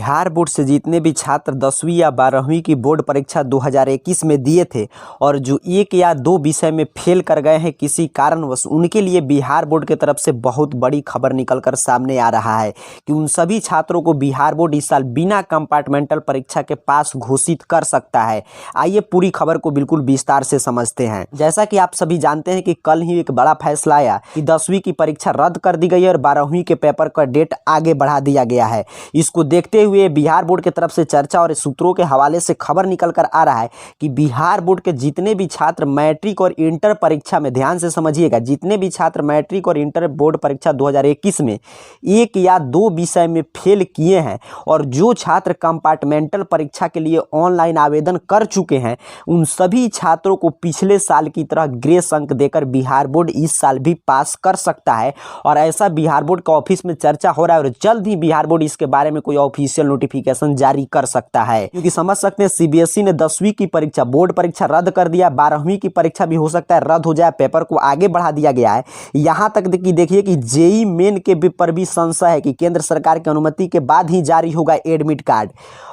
Bihar board से जितने भी छात्र 10वीं या 12वीं की बोर्ड परीक्षा 2021 में दिए थे और जो एक या दो विषय में फेल कर गए हैं किसी कारणवश, उनके लिए बिहार बोर्ड की तरफ से बहुत बड़ी खबर निकलकर सामने आ रहा है कि उन सभी छात्रों को बिहार बोर्ड इस साल बिना कंपार्टमेंटल परीक्षा के पास घोषित कर सकता है। आइए पूरी खबर को बिल्कुल विस्तार से समझते हैं। जैसा कि आप सभी जानते हैं कि कल ही एक बड़ा फैसला आया कि 10वीं की परीक्षा रद्द कर दी गई है और 12वीं के पेपर का डेट आगे बढ़ा दिया गया है। इसको देखते हुए बिहार बोर्ड की तरफ से चर्चा और सूत्रों के हवाले से खबर निकल कर आ रहा है कि बिहार बोर्ड के जितने भी छात्र मैट्रिक और इंटर परीक्षा में, ध्यान से समझिएगा, जितने भी छात्र मैट्रिक और इंटर बोर्ड परीक्षा 2021 में एक या दो विषय में फेल किए हैं और जो छात्र कंपार्टमेंटल परीक्षा के लिए ऑनलाइन आवेदन कर चुके हैं, उन सभी छात्रों को पिछले साल की तरह ग्रेस अंक देकर बिहार बोर्ड इस साल भी पास कर सकता है। और ऐसा बिहार बोर्ड का ऑफिस में चर्चा हो रहा है और जल्द ही बिहार बोर्ड इसके बारे में कोई ऑफिशियल नोटिफिकेशन जारी कर सकता है। क्योंकि समझ सकते हैं सीबीएसई ने 10वीं की परीक्षा, बोर्ड परीक्षा रद्द कर दिया, 12वीं की परीक्षा भी हो सकता है रद्द हो जाए, पेपर को आगे बढ़ा दिया गया है। यहां तक देखिए कि जेई मेन के पर भी संशय है कि केंद्र सरकार की अनुमति के बाद ही जारी होगा एडमिट कार्ड।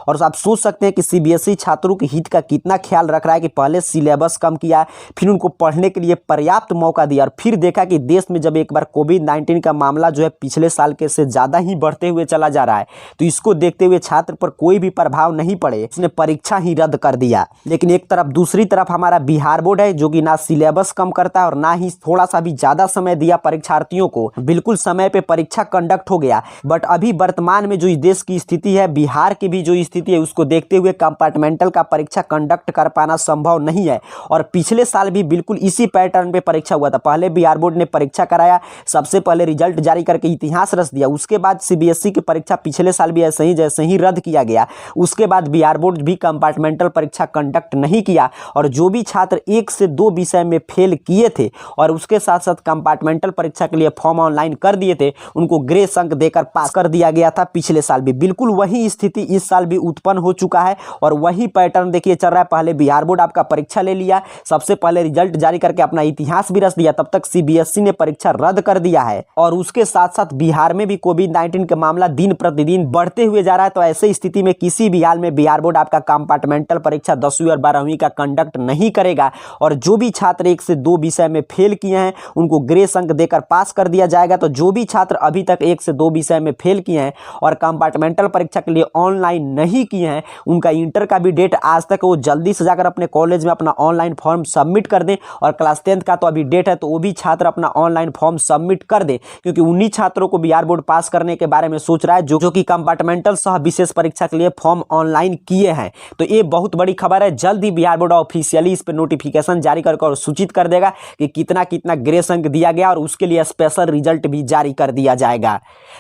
और आप सोच सकते हैं कि सीबीएसई छात्रों के हित का कितना ख्याल रख रहा है कि पहले सिलेबस कम किया, फिर उनको पढ़ने के लिए पर्याप्त मौका दिया और फिर देखा कि देश में जब एक बार कोविड-19 का मामला जो है पिछले साल के से ज़्यादा ही बढ़ते हुए चला जा रहा है, तो इसको देखते हुए छात्र पर कोई भी प्रभाव नहीं पड़े, उसने परीक्षा ही रद्द कर दिया। लेकिन एक तरफ दूसरी तरफ हमारा बिहार बोर्ड है जो कि ना सिलेबस कम करता है और ना ही थोड़ा सा भी ज़्यादा समय दिया परीक्षार्थियों को, बिल्कुल समय पे परीक्षा कंडक्ट हो गया। बट अभी वर्तमान में जो इस देश की स्थिति है, बिहार की भी जो स्थिति है, उसको देखते हुए कंपार्टमेंटल का परीक्षा कंडक्ट कर पाना संभव नहीं है। और पिछले साल भी बिल्कुल इसी पैटर्न पे परीक्षा हुआ था। पहले बिहार बोर्ड ने परीक्षा कराया, सबसे पहले रिजल्ट जारी करके इतिहास रच दिया, उसके बाद सीबीएसई की परीक्षा पिछले साल भी ऐसे ही जैसे ही रद्द किया गया। उसके बाद बिहार बोर्ड भी कंपार्टमेंटल परीक्षा कंडक्ट नहीं किया और जो भी छात्र एक से दो विषय में फेल किए थे और उसके साथ साथ कंपार्टमेंटल परीक्षा के लिए फॉर्म ऑनलाइन कर दिए थे, उनको ग्रेस अंक देकर पास कर दिया गया था पिछले साल भी। बिल्कुल वही स्थिति इस साल भी उत्पन्न हो चुका है और वही पैटर्न देखिए चल रहा है। पहले बिहार बोर्ड आपका परीक्षा ले लिया, सबसे पहले रिजल्ट जारी करके अपना इतिहास भी रच दिया, तब तक सीबीएसई ने परीक्षा रद्द कर दिया है और उसके साथ साथ बिहार में भी कोविड-19 का मामला दिन प्रतिदिन बढ़ते हुए जा रहा है। तो ऐसे स्थिति में किसी भी हाल में बिहार बोर्ड आपका कंपार्टमेंटल परीक्षा 10वीं और 12वीं का कंडक्ट नहीं करेगा और जो भी छात्र एक से दो विषय में फेल किए हैं उनको ग्रेस अंक देकर पास कर दिया जाएगा। तो जो भी छात्र अभी तक एक से दो विषय में फेल किए हैं और कंपार्टमेंटल परीक्षा के लिए ऑनलाइन नहीं किए हैं, उनका इंटर का भी डेट आज तक, वो जल्दी से जाकर अपने कॉलेज में अपना ऑनलाइन फॉर्म सबमिट कर दें। और क्लास 10th का तो अभी डेट है, तो वो भी छात्र अपना ऑनलाइन फॉर्म सबमिट कर दे, क्योंकि उन्हीं छात्रों को बिहार बोर्ड पास करने के बारे में सोच रहा है जो कि कंपार्टमेंटल सह विशेष परीक्षा के लिए फॉर्म ऑनलाइन किए हैं। तो ये बहुत बड़ी खबर है। जल्द ही बिहार बोर्ड ऑफिशियली इस पर नोटिफिकेशन जारी करके और सूचित कर देगा कि कितना कितना ग्रेस अंक दिया गया और उसके लिए स्पेशल रिजल्ट भी जारी कर दिया जाएगा।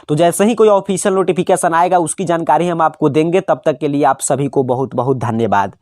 तो जैसे ही कोई ऑफिशियल नोटिफिकेशन आएगा उसकी जानकारी हम आपको देंगे। तब तक के लिए आप सभी को बहुत बहुत धन्यवाद।